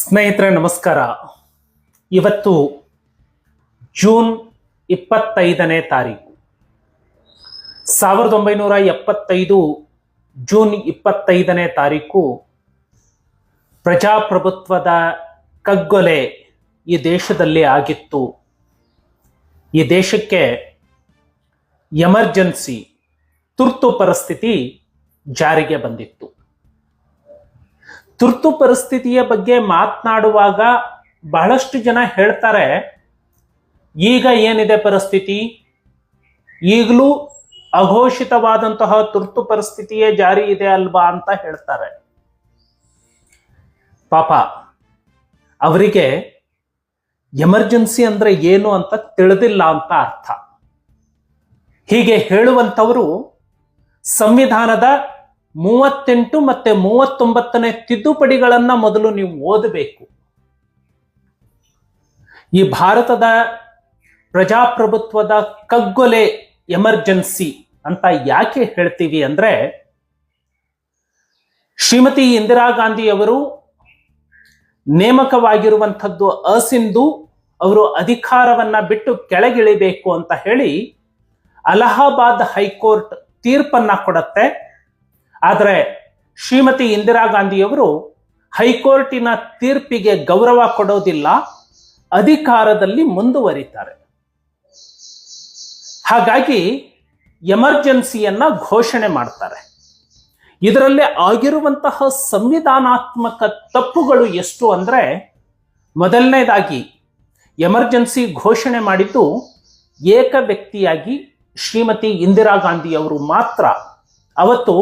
ಸ್ನೇಹಿತರೆ ನಮಸ್ಕಾರ. ಇವತ್ತು ಜೂನ್ 25ನೇ ತಾರೀಕು 1975 ಜೂನ್ 25ನೇ ತಾರೀಕು ಪ್ರಜಾಪ್ರಭುತ್ವದ ಕಗ್ಗೊಲೆ ಈ ದೇಶದಲ್ಲಿ ಆಗಿತ್ತು. ಈ ದೇಶಕ್ಕೆ ಎಮರ್ಜೆನ್ಸಿ ತುರ್ತು ಪರಿಸ್ಥಿತಿ ಜಾರಿಗೆ ಬಂದಿತ್ತು. ತುರ್ತು ಪರಿಸ್ಥಿತಿಯ ಬಗ್ಗೆ ಮಾತನಾಡುವಾಗ ಬಹಳಷ್ಟು ಜನ ಹೇಳ್ತಾರೆ, ಈಗ ಏನಿದೆ ಪರಿಸ್ಥಿತಿ, ಈಗಲೂ ಅಘೋಷಿತವಾದಂತಹ ತುರ್ತು ಪರಿಸ್ಥಿತಿಯೇ ಜಾರಿ ಇದೆ ಅಲ್ವಾ ಅಂತ ಹೇಳ್ತಾರೆ. ಪಾಪ ಅವರಿಗೆ ಎಮರ್ಜೆನ್ಸಿ ಅಂದ್ರೆ ಏನು ಅಂತ ತಿಳಿದಿಲ್ಲ ಅಂತ ಅರ್ಥ. ಹೀಗೆ ಹೇಳುವಂಥವರು ಸಂವಿಧಾನದ 38 ಮತ್ತೆ 39ನೇ ತಿದ್ದುಪಡಿಗಳನ್ನ ಮೊದಲು ನೀವು ಓದಬೇಕು. ಈ ಭಾರತದ ಪ್ರಜಾಪ್ರಭುತ್ವದ ಕಗ್ಗೊಲೆ ಎಮರ್ಜೆನ್ಸಿ ಅಂತ ಯಾಕೆ ಹೇಳ್ತೀವಿ ಅಂದ್ರೆ, ಶ್ರೀಮತಿ ಇಂದಿರಾ ಗಾಂಧಿ ಅವರು ನೇಮಕವಾಗಿರುವಂಥದ್ದು ಅಸಿಂಧು, ಅವರು ಅಧಿಕಾರವನ್ನ ಬಿಟ್ಟು ಕೆಳಗಿಳಿಬೇಕು ಅಂತ ಹೇಳಿ ಅಲಹಾಬಾದ್ ಹೈಕೋರ್ಟ್ ತೀರ್ಪನ್ನ ಕೊಡುತ್ತೆ. ಆದರೆ ಶ್ರೀಮತಿ ಇಂದಿರಾ ಗಾಂಧಿಯವರು ಹೈಕೋರ್ಟಿನ ತೀರ್ಪಿಗೆ ಗೌರವ ಕೊಡೋದಿಲ್ಲ, ಅಧಿಕಾರದಲ್ಲಿ ಮುಂದುವರಿತಾರೆ. ಹಾಗಾಗಿ ಎಮರ್ಜೆನ್ಸಿಯನ್ನ ಘೋಷಣೆ ಮಾಡ್ತಾರೆ. ಇದರಲ್ಲಿ ಆಗಿರುವಂತಹ ಸಂವಿಧಾನಾತ್ಮಕ ತಪ್ಪುಗಳು ಎಷ್ಟು ಅಂದ್ರೆ, ಮೊದಲನೇದಾಗಿ ಎಮರ್ಜೆನ್ಸಿ ಘೋಷಣೆ ಮಾಡಿದ್ದು ಏಕ ವ್ಯಕ್ತಿಯಾಗಿ ಶ್ರೀಮತಿ ಇಂದಿರಾ ಗಾಂಧಿ ಅವರು ಮಾತ್ರ. ಅವತ್ತು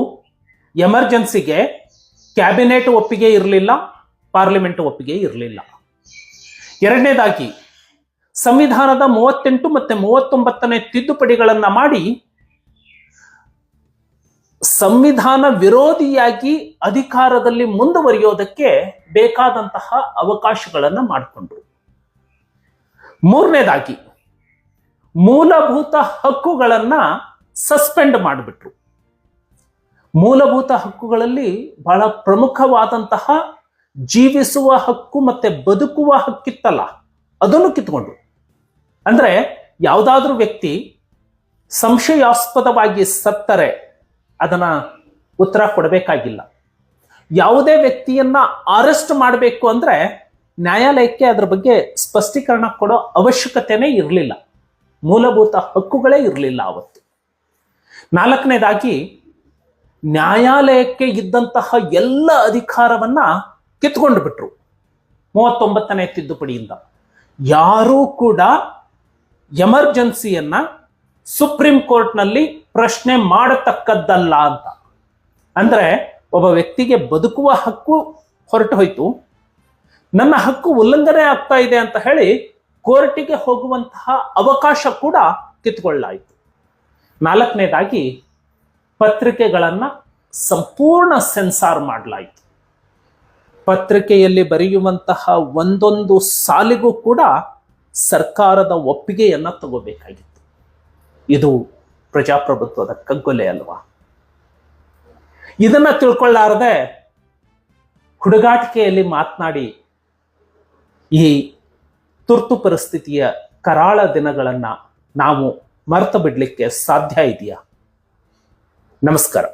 ಎಮರ್ಜೆನ್ಸಿಗೆ ಕ್ಯಾಬಿನೆಟ್ ಒಪ್ಪಿಗೆ ಇರಲಿಲ್ಲ, ಪಾರ್ಲಿಮೆಂಟ್ ಒಪ್ಪಿಗೆ ಇರಲಿಲ್ಲ. ಎರಡನೇದಾಗಿ ಸಂವಿಧಾನದ 38 ಮತ್ತೆ 39ನೇ ತಿದ್ದುಪಡಿಗಳನ್ನ ಮಾಡಿ ಸಂವಿಧಾನ ವಿರೋಧಿಯಾಗಿ ಅಧಿಕಾರದಲ್ಲಿ ಮುಂದುವರಿಯೋದಕ್ಕೆ ಬೇಕಾದಂತಹ ಅವಕಾಶಗಳನ್ನ ಮಾಡಿಕೊಂಡ್ರು. ಮೂರನೇದಾಗಿ ಮೂಲಭೂತ ಹಕ್ಕುಗಳನ್ನ ಸಸ್ಪೆಂಡ್ ಮಾಡಿಬಿಟ್ರು. ಮೂಲಭೂತ ಹಕ್ಕುಗಳಲ್ಲಿ ಬಹಳ ಪ್ರಮುಖವಾದಂತಹ ಜೀವಿಸುವ ಹಕ್ಕು ಮತ್ತೆ ಬದುಕುವ ಹಕ್ಕಿತ್ತಲ್ಲ, ಅದನ್ನು ಕಿತ್ಕೊಂಡ್ರು. ಅಂದ್ರೆ ಯಾವುದಾದ್ರೂ ವ್ಯಕ್ತಿ ಸಂಶಯಾಸ್ಪದವಾಗಿ ಸತ್ತರೆ ಅದನ್ನ ಉತ್ತರ ಕೊಡಬೇಕಾಗಿಲ್ಲ. ಯಾವುದೇ ವ್ಯಕ್ತಿಯನ್ನ ಅರೆಸ್ಟ್ ಮಾಡಬೇಕು ಅಂದ್ರೆ ನ್ಯಾಯಾಲಯಕ್ಕೆ ಅದರ ಬಗ್ಗೆ ಸ್ಪಷ್ಟೀಕರಣ ಕೊಡೋ ಅವಶ್ಯಕತೆನೇ ಇರಲಿಲ್ಲ. ಮೂಲಭೂತ ಹಕ್ಕುಗಳೇ ಇರಲಿಲ್ಲ ಅವತ್ತು. ನಾಲ್ಕನೇದಾಗಿ ನ್ಯಾಯಾಲಯಕ್ಕೆ ಇದ್ದಂತಹ ಎಲ್ಲ ಅಧಿಕಾರವನ್ನ ಕಿತ್ಕೊಂಡು ಬಿಟ್ರು 39ನೇ ತಿದ್ದುಪಡಿಯಿಂದ. ಯಾರೂ ಕೂಡ ಎಮರ್ಜೆನ್ಸಿಯನ್ನ ಸುಪ್ರೀಂ ಕೋರ್ಟ್ನಲ್ಲಿ ಪ್ರಶ್ನೆ ಮಾಡತಕ್ಕದ್ದಲ್ಲ ಅಂತ. ಅಂದ್ರೆ ಒಬ್ಬ ವ್ಯಕ್ತಿಗೆ ಬದುಕುವ ಹಕ್ಕು ಹೊರಟು ಹೋಯ್ತು, ನನ್ನ ಹಕ್ಕು ಉಲ್ಲಂಘನೆ ಆಗ್ತಾ ಇದೆ ಅಂತ ಹೇಳಿ ಕೋರ್ಟಿಗೆ ಹೋಗುವಂತಹ ಅವಕಾಶ ಕೂಡ ಕಿತ್ಕೊಳ್ಳಾಯಿತು. ನಾಲ್ಕನೇದಾಗಿ ಪತ್ರಿಕೆಗಳನ್ನ ಸಂಪೂರ್ಣ ಸೆನ್ಸಾರ್ ಮಾಡಲಾಯಿತು. ಪತ್ರಿಕೆಯಲ್ಲಿ ಬರೆಯುವಂತಹ ಒಂದೊಂದು ಸಾಲಿಗೂ ಕೂಡ ಸರ್ಕಾರದ ಒಪ್ಪಿಗೆಯನ್ನ ತಗೋಬೇಕಾಗಿತ್ತು. ಇದು ಪ್ರಜಾಪ್ರಭುತ್ವದ ಕಗ್ಗೊಲೆ ಅಲ್ವಾ? ಇದನ್ನ ತಿಳ್ಕೊಳ್ಳಾರದೆ ಹುಡುಗಾಟಿಕೆಯಲ್ಲಿ ಮಾತನಾಡಿ ಈ ತುರ್ತು ಪರಿಸ್ಥಿತಿಯ ಕರಾಳ ದಿನಗಳನ್ನ ನಾವು ಮರೆತು ಬಿಡ್ಲಿಕ್ಕೆ ಸಾಧ್ಯ ಇದೆಯಾ? ನಮಸ್ಕಾರ.